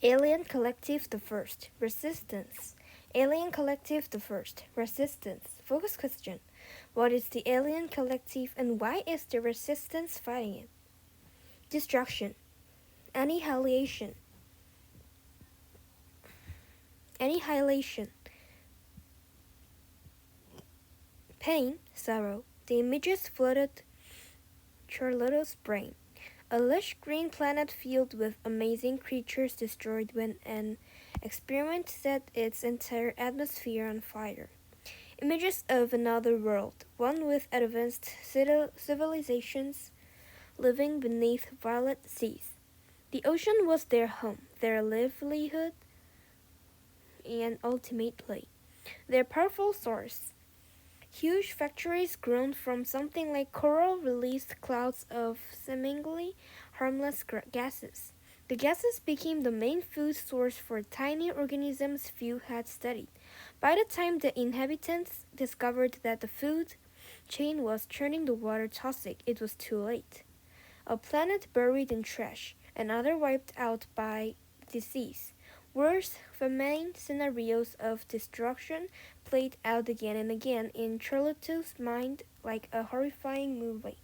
Alien Collective the First. Resistance. Alien Collective the First. Resistance. Focus question. What is the Alien Collective and why is the Resistance fighting it? Destruction. Annihilation. Annihilation. Pain. Sorrow. The images flooded Charlotte's brain. A lush green planet filled with amazing creatures destroyed when an experiment set its entire atmosphere on fire. Images of another world, one with advanced civilizations living beneath violet seas. The ocean was their home, their livelihood, and ultimately, their powerful source. Huge factories grown from something like coral released clouds of seemingly harmless gases. The gases became the main food source for tiny organisms few had studied. By the time the inhabitants discovered that the food chain was turning the water toxic, it was too late. A planet buried in trash, another wiped out by disease. Worse, famine scenarios of destruction played out again and again in Charlotte's mind like a horrifying movie.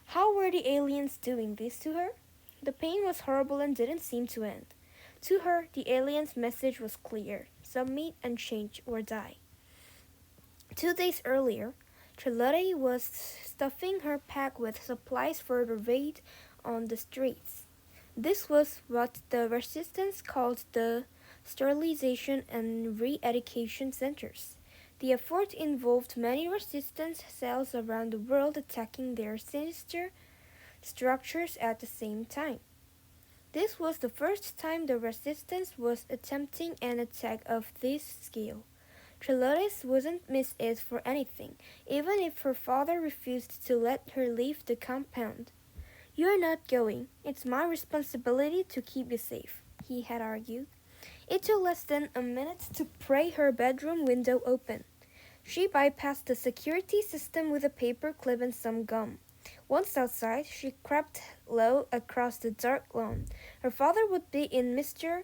How were the aliens doing this to her? The pain was horrible and didn't seem to end. To her, the aliens' message was clear: submit and change or die. 2 days earlier, Charlotte was stuffing her pack with supplies for the raid on the streets. This was what the resistance called the sterilization and re-education centers. The effort involved many resistance cells around the world attacking their sinister structures at the same time. This was the first time the resistance was attempting an attack of this scale. Charlotte wouldn't miss it for anything, even if her father refused to let her leave the compound. "You're not going. It's my responsibility to keep you safe," he had argued. It took less than a minute to pry her bedroom window open. She bypassed the security system with a paper clip and some gum. Once outside, she crept low across the dark lawn. Her father would be in Mr.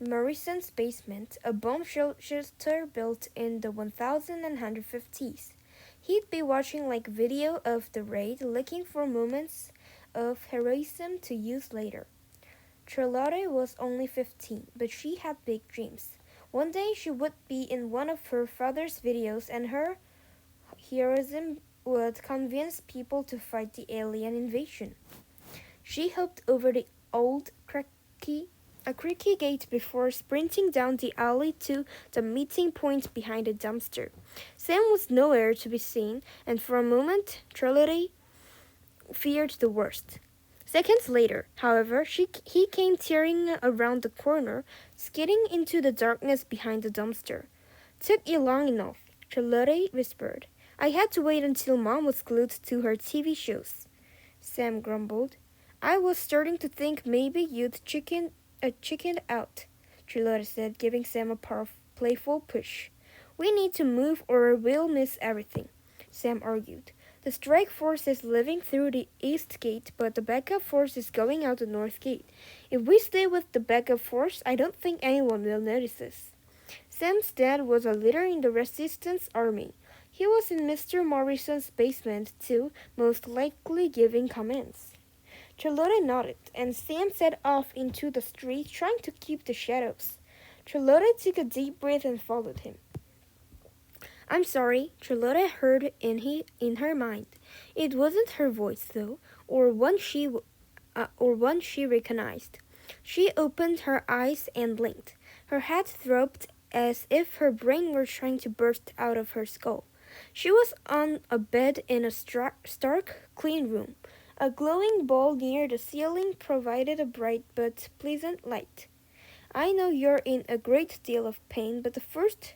Morrison's basement, a bomb shelter built in the 1150s. He'd be watching like video of the raid, looking for moments of heroism to use later. Charlotte was only 15, but she had big dreams. One day she would be in one of her father's videos and her heroism would convince people to fight the alien invasion. She hopped over the old creaky gate before sprinting down the alley to the meeting point behind the dumpster. Sam was nowhere to be seen, and for a moment Charlotte feared the worst. Seconds later, however, he came tearing around the corner, skidding into the darkness behind the dumpster. "Took you long enough," Charlotte whispered. "I had to wait until Mom was glued to her TV shows." Sam grumbled. "I was starting to think maybe you'd chickened out," Charlotte said, giving Sam a playful push. "We need to move or we'll miss everything," Sam argued. "The strike force is leaving through the east gate, but the backup force is going out the north gate. If we stay with the backup force, I don't think anyone will notice us." Sam's dad was a leader in the resistance army. He was in Mr. Morrison's basement too, most likely giving commands. Charlotte nodded, and Sam set off into the street, trying to keep the shadows. Charlotte took a deep breath and followed him. "I'm sorry," Charlotte heard in her mind. It wasn't her voice, though, or one she recognized. She opened her eyes and blinked. Her head throbbed as if her brain were trying to burst out of her skull. She was on a bed in a stark, clean room. A glowing ball near the ceiling provided a bright but pleasant light. "I know you're in a great deal of pain, but the first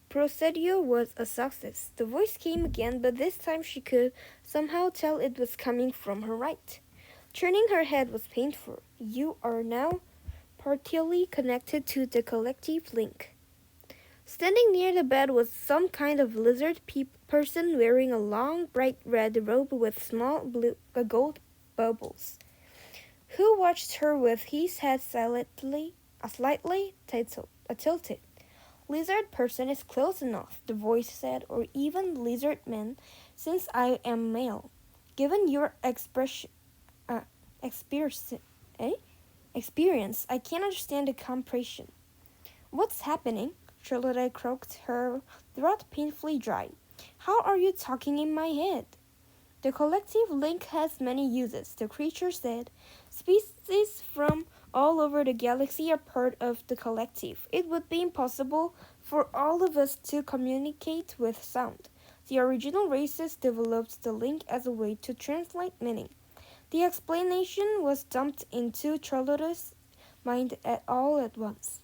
procedure was a success." The voice came again, but this time she could somehow tell it was coming from her right. Turning her head was painful. "You are now partially connected to the collective link." Standing near the bed was some kind of lizard person wearing a long, bright red robe with small gold bubbles. who watched her with his head slightly tilted. Lizard person is close enough, the voice said, or even lizard man, since I am male. Given your uh, experience, eh? experience, I can't understand the compression. What's happening? Charlotte croaked, her throat painfully dry. How are you talking in my head? The collective link has many uses, the creature said. Species from all over the galaxy are part of the collective. It would be impossible for all of us to communicate with sound. The original races developed the link as a way to translate meaning. The explanation was dumped into Charlotte's mind all at once,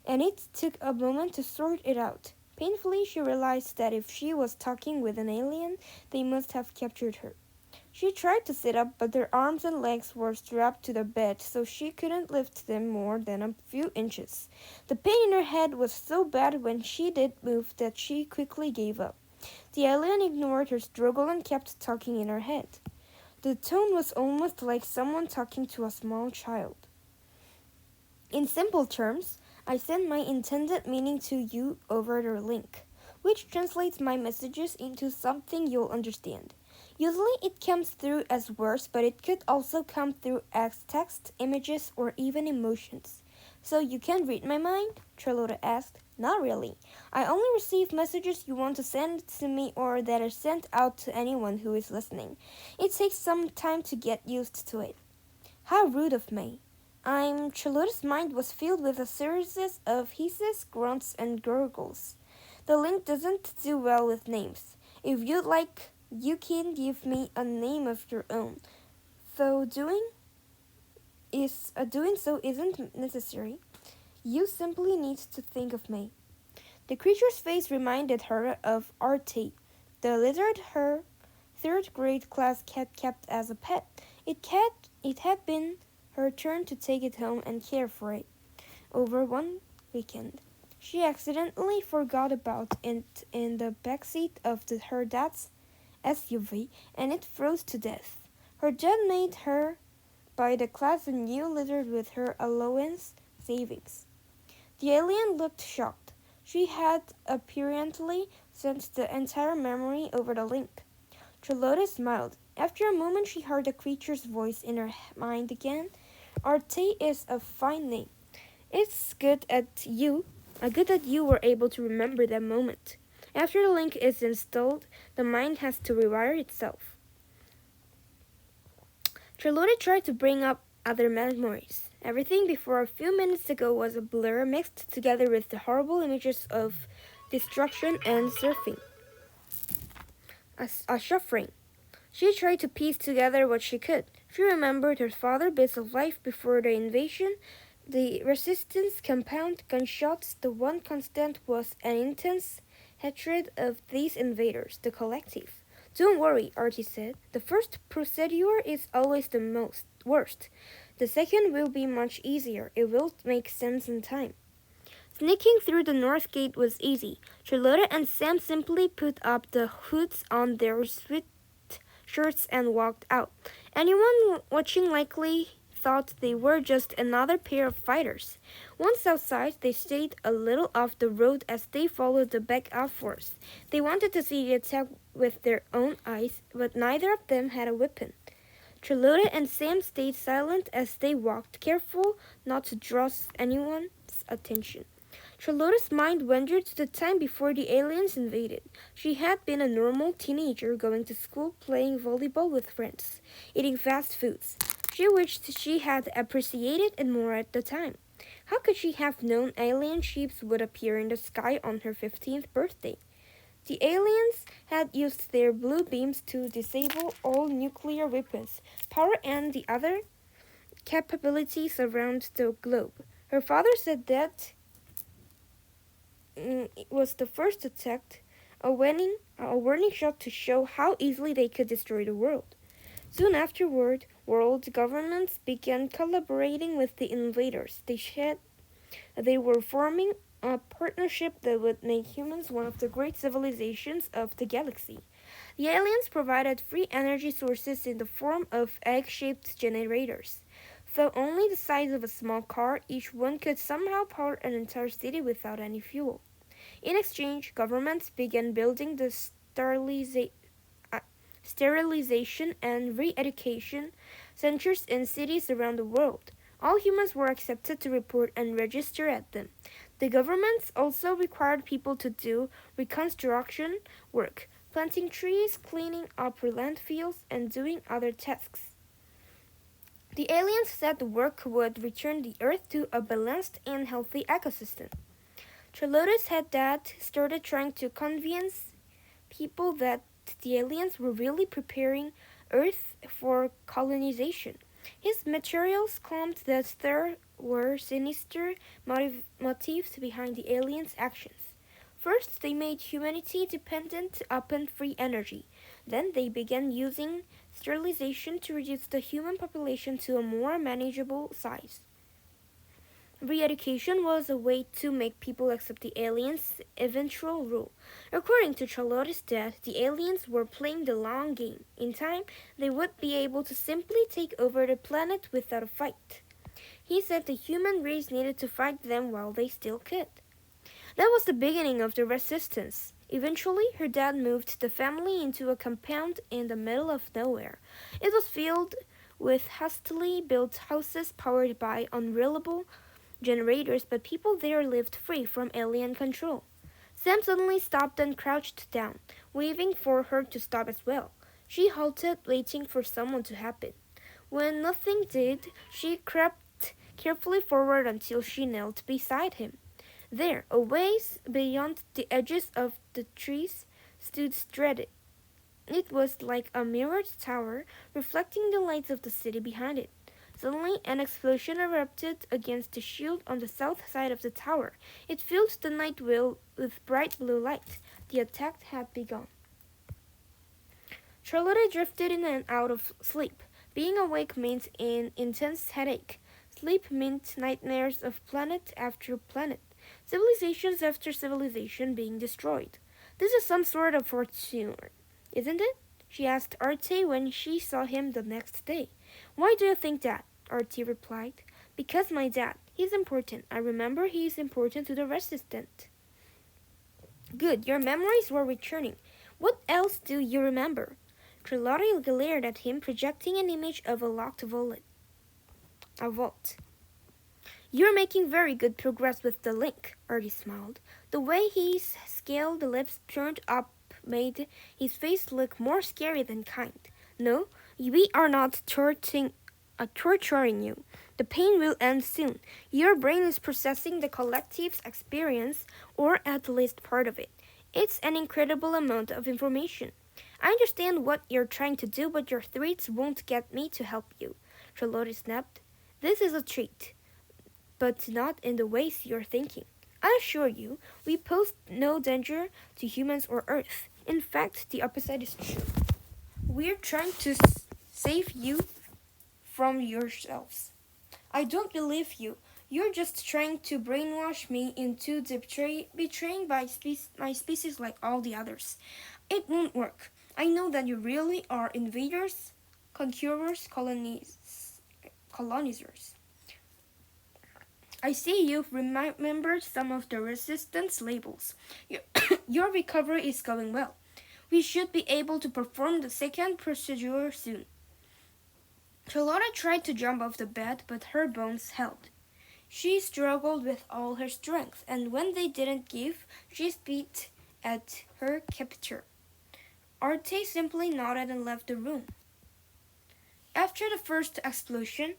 and it took a moment to sort it out. Painfully, she realized that if she was talking with an alien, they must have captured her. She tried to sit up, but her arms and legs were strapped to the bed, so she couldn't lift them more than a few inches. The pain in her head was so bad when she did move that she quickly gave up. The alien ignored her struggle and kept talking in her head. The tone was almost like someone talking to a small child. In simple terms, I send my intended meaning to you over the link, which translates my messages into something you'll understand. Usually it comes through as words, but it could also come through as text, images, or even emotions. So you can read my mind? Charlotte asked. Not really. I only receive messages you want to send to me or that are sent out to anyone who is listening. It takes some time to get used to it. How rude of me. Charlotte's mind was filled with a series of hisses, grunts, and gurgles. The link doesn't do well with names. If you'd like, you can give me a name of your own, though doing so isn't necessary. You simply need to think of me. The creature's face reminded her of Arte, the lizard her third-grade class cat kept as a pet. It had been her turn to take it home and care for it. Over one weekend, she accidentally forgot about it in the backseat of her dad's SUV, and it froze to death. Her dad made her buy the class a new lizard with her allowance savings. The alien looked shocked. She had apparently sent the entire memory over the link. Charlotte smiled. After a moment, she heard the creature's voice in her mind again. Arte is a fine name. It's good that you were able to remember that moment. After the link is installed, the mind has to rewire itself. Charlotte tried to bring up other memories. Everything before a few minutes ago was a blur mixed together with the horrible images of destruction and surfing. A suffering. She tried to piece together what she could. She remembered her father's bits of life before the invasion, the resistance compound, gunshots. The one constant was an intense hatred of these invaders, the collective. Don't worry, Artie said. The first procedure is always the worst. The second will be much easier. It will make sense in time. Sneaking through the north gate was easy. Charlotte and Sam simply put up the hoods on their shirts and walked out. Anyone watching likely thought they were just another pair of fighters. Once outside, they stayed a little off the road as they followed the backup force. They wanted to see the attack with their own eyes, but neither of them had a weapon. Charlotte and Sam stayed silent as they walked, careful not to draw anyone's attention. Charlotte's mind wandered to the time before the aliens invaded. She had been a normal teenager going to school, playing volleyball with friends, eating fast foods. She wished she had appreciated it more at the time. How could she have known alien ships would appear in the sky on her 15th birthday? The aliens had used their blue beams to disable all nuclear weapons, power, and the other capabilities around the globe. Her father said that it was the first attack, a warning shot to show how easily they could destroy the world. Soon afterward, world governments began collaborating with the invaders. They were forming a partnership that would make humans one of the great civilizations of the galaxy. The aliens provided free energy sources in the form of egg-shaped generators. Though only the size of a small car, each one could somehow power an entire city without any fuel. In exchange, governments began building the uh, sterilization and re-education centers in cities around the world. All humans were accepted to report and register at them. The governments also required people to do reconstruction work, planting trees, cleaning up landfills, and doing other tasks. The aliens said the work would return the Earth to a balanced and healthy ecosystem. Charlotta's head dad started trying to convince people that the aliens were really preparing Earth for colonization. His materials claimed that there were sinister motives behind the aliens' actions. First, they made humanity dependent upon free energy. Then they began using sterilization to reduce the human population to a more manageable size. Re-education was a way to make people accept the aliens' eventual rule. According to Charlotte's dad, the aliens were playing the long game. In time, they would be able to simply take over the planet without a fight. He said the human race needed to fight them while they still could. That was the beginning of the resistance. Eventually, her dad moved the family into a compound in the middle of nowhere. It was filled with hastily built houses powered by unreliable generators, but people there lived free from alien control. Sam suddenly stopped and crouched down, waving for her to stop as well. She halted, waiting for someone to happen. When nothing did, she crept carefully forward until she knelt beside him. There, a ways beyond the edges of the trees, stood Strede. It was like a mirrored tower, reflecting the lights of the city behind it. Suddenly, an explosion erupted against the shield on the south side of the tower. It filled the night with bright blue light. The attack had begun. Charlotte drifted in and out of sleep. Being awake meant an intense headache. Sleep meant nightmares of planet after planet, civilizations after civilization being destroyed. This is some sort of fortune, isn't it? She asked Arte when she saw him the next day. Why do you think that? Arte replied. Because my dad. He's important. I remember he is important to the resistant. Good, your memories were returning. What else do you remember? Trelawney glared at him, projecting an image of a locked vault. A vault. You're making very good progress with the link, Artie smiled. The way his scaled lips turned up made his face look more scary than kind. No, we are not torturing you. The pain will end soon. Your brain is processing the collective's experience, or at least part of it. It's an incredible amount of information. I understand what you're trying to do, but your threats won't get me to help you. Charlotte snapped. This is a treat, but not in the ways you're thinking. I assure you, we pose no danger to humans or Earth. In fact, the opposite is true. We're trying to save you from yourselves. I don't believe you. You're just trying to brainwash me into betraying my species like all the others. It won't work. I know that you really are invaders, conquerors, colonizers. I see you've remembered some of the resistance labels. Your recovery is going well. We should be able to perform the second procedure soon. Charlotte tried to jump off the bed, but her bones held. She struggled with all her strength, and when they didn't give, she spit at her captor. Arte simply nodded and left the room. After the first explosion,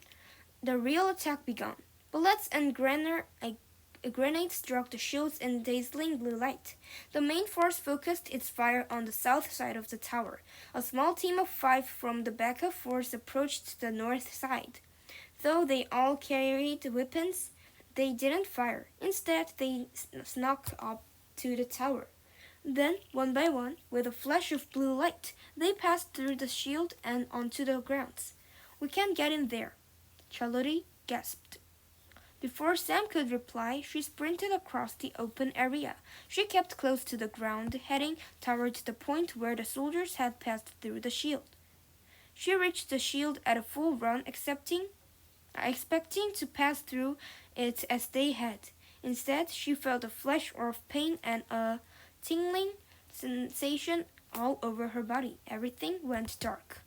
the real attack began. Bullets and grenades struck the shields in dazzling blue light. The main force focused its fire on the south side of the tower. A small team of 5 from the backup force approached the north side. Though they all carried weapons, they didn't fire. Instead, they snuck up to the tower. Then, one by one, with a flash of blue light, they passed through the shield and onto the grounds. We can't get in there, Charlotte gasped. Before Sam could reply, she sprinted across the open area. She kept close to the ground, heading towards the point where the soldiers had passed through the shield. She reached the shield at a full run, expecting to pass through it as they had. Instead, she felt a flash of pain and a tingling sensation all over her body. Everything went dark.